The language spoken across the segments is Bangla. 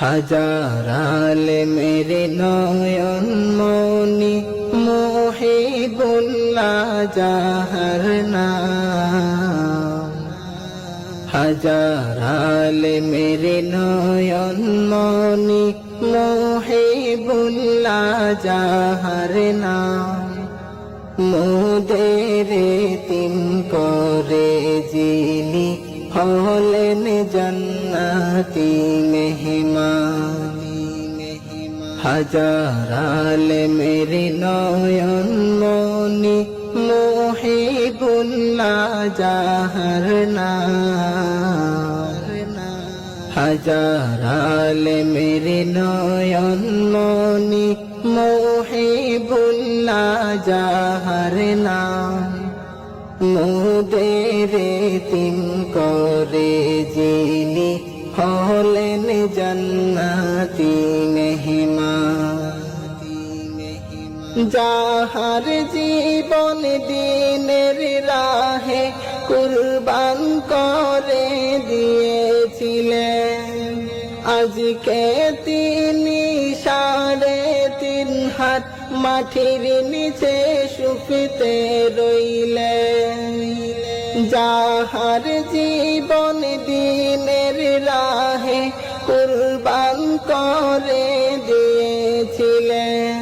হাজারাল মেরে নয়ন মনি মুহিবুল্লাহ যাহার নাম। হাজারাল মেরে নয়ন মনি মুহিবুল্লাহ যাহার নাম। মোদের তিন করে যিনি হলেন জান্নাতি মেহমান। হাজারাল মেরে নয়ন মনি মুহিবুল্লাহ যাহার নাম। হাজারাল মেরে নয়ন মনি মুহিবুল্লাহ যাহার নাম। মোদের তিন করে যিনি হলেন জান্নাতি মেহমান। যাহার জীবন দিনের রাহে কুরবান করে দিয়েছিলেন, আজকে তিনি 3.5 হাত মাটির নিচে শুকিতে রইলেন। যাহার জীবন দিনের রাহে কুরবান করে দিয়েছিলেন,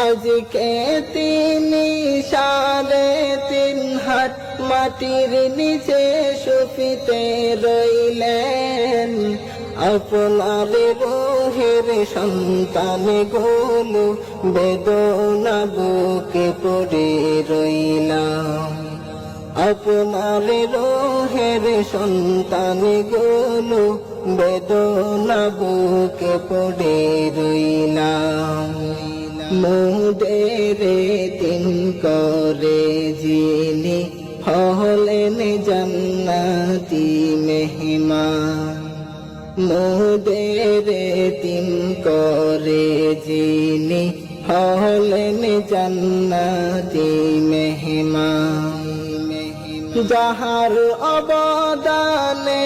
আজকে তিনি 3.5 হাত মাটির নিচে শুকিতে রইলেন। আপনার রোহের সন্তান গুলো বেদনা বুকে পড়ে রইলাম। আপনার রোহের সন্তান গুলো বেদনা বুকে পড়ে রইলাম। মোদের তিন করে যিনি হলেন জান্নাতি মেহমান। মোদের তিন করে যিনি হলেন জান্নাতি মেহমান। যাহার অবদানে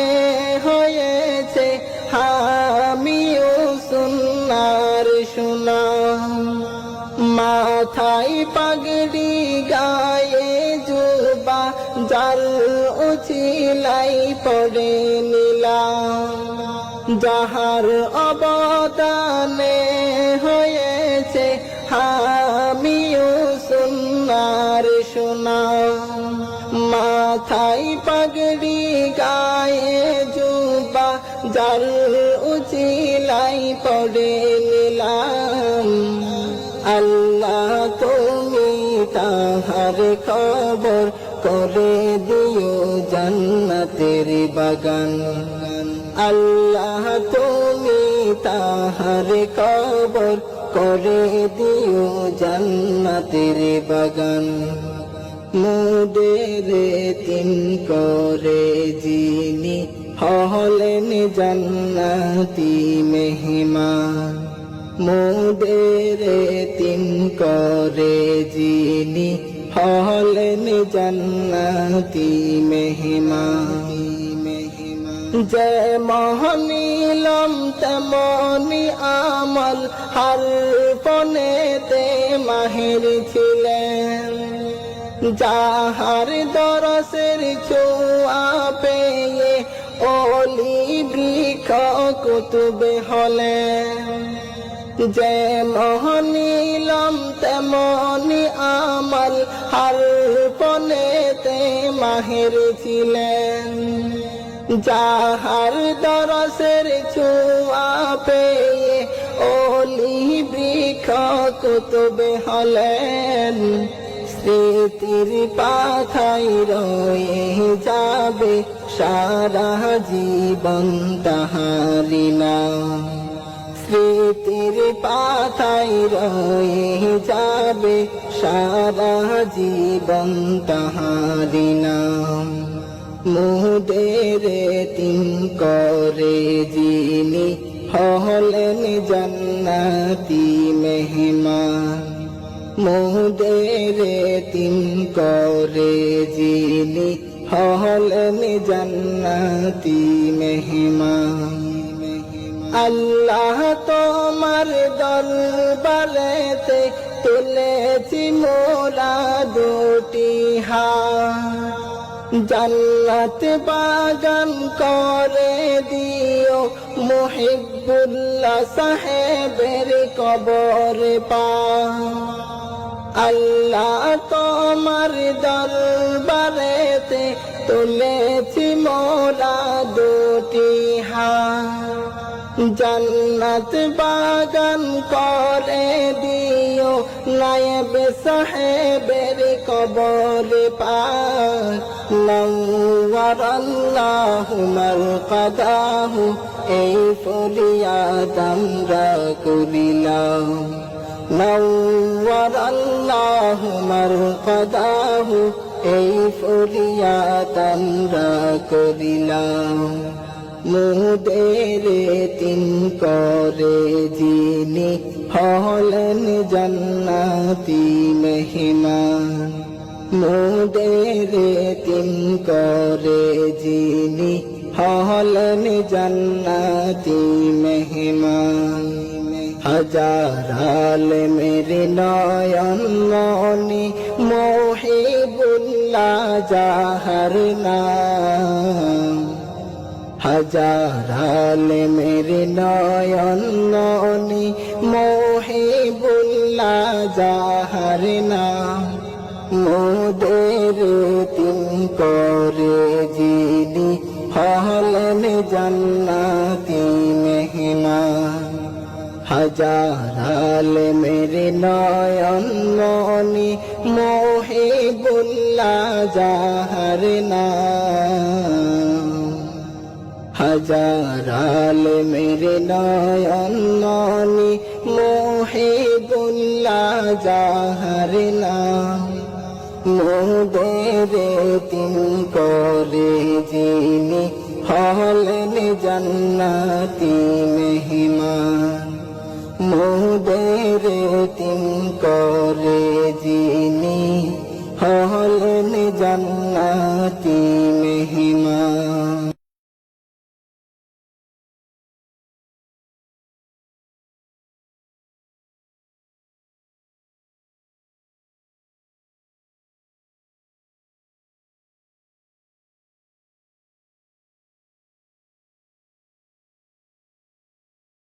হয়েছে হামিও সুন্নার সুনাম। মাথায় পাগড়ি গায়ে জুবা জাল উচিলাই পড়ে নিলাম। যাহার অবদানে হয়েছে হামিও সুন্নার সুনাম। মাথায় পাগড়ি গায়ে জুবা জাল উচিলাই পড়ে নিলাম। আল্লাহ তুমি তাহার খবর করে দিও জান্নাতের বাগান। আল্লাহ তুমি তাহার খবর করে দিও জান্নাতের বাগান। মোদের তিন করে যিনি হলেন জান্নাতি মেহমান। মোদের তিন করে যিনি হলেন জান্নাতি মেহমান। যেমন নিলাম তেমনি আমল হার পনেতে মাহির ছিলেন। যাহার দরসের ছোঁয়া পেয়ে ওলি বৃক্ষ কুতুবে হলেন। যেমন নিলাম তেমনি আমল হার পনেতে মাহির ছিলেন। যাহার দরসের ছোঁয়া পেয়ে ওলি বৃক্ষ কুতুবে হলেন। স্মৃতির পাথায় রয়ে যাবে সারা জীবন তাহারি নাম। স্মৃতির পাথায় রয়ে যাবে সারা জীবন তাহারি নাম। মোদের তিন করে যিনি হলেন জান্নাতি মেহমান। মোদের তিন করে যিনি হলেন জান্নাতি মেহমান। আল্লাহ তোমার দরবারেতে তুলেছি মোরা দুটি হাত, জান্নাত বাগান করে দিও মুহিব্বুল্লাহ সাহেবের কবর পার। আল্লাহ তোমার দরবারেতে তুলেছি মোরা দুটি হাত, জান্নাত বাগান করে দিও নায়েব সাহেবের কবর পার। নওয়ারাল্লাহু মারকাদাহু এই ফরিয়াদ আমরা করিলাম। নওয়ারাল্লাহু মারকাদাহু এই ফরিয়াদ আমরা করিলাম। মুদের তিন করে যিনি হলেন জান্নাতি মেহমান, মুদের তিন করে যিনি হলেন জান্নাতি মেহমান। হাজার আলেমের নয়ন মনি মুহিবুল্লাহ যাহার নাম, হাজার আলেমের নয়ন মনি মুহিবুল্লাহ যাহার নাম। মোদের তিন করে যিনি হলেন জান্নাতি মেহমান, হাজার আলেমের নয়ন মনি মুহিবুল্লাহ যাহার নাম, হাজার আলেমের নয়ন মনি মুহিবুল্লাহ যাহার নাম। মোদের তিন করে যিনি হলেন জান্নাতি মেহমান, মোদের তিন করে যিনি